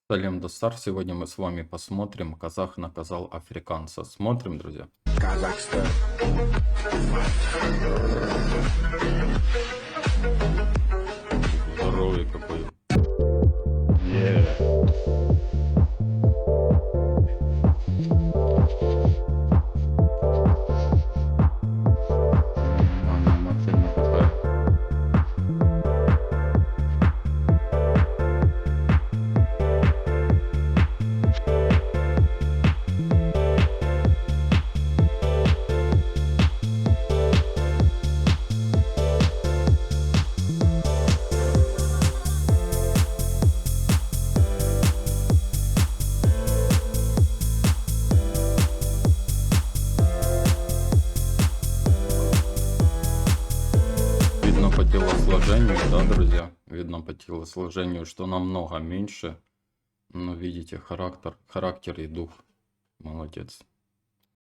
Салем Достар, сегодня мы с вами посмотрим «Казах наказал африканца». Смотрим, друзья. Казахстан. Здоровый какой. Машина какая. Видно по телосложению, да, друзья? Видно по телосложению, что намного меньше. Но видите, характер и дух. Молодец.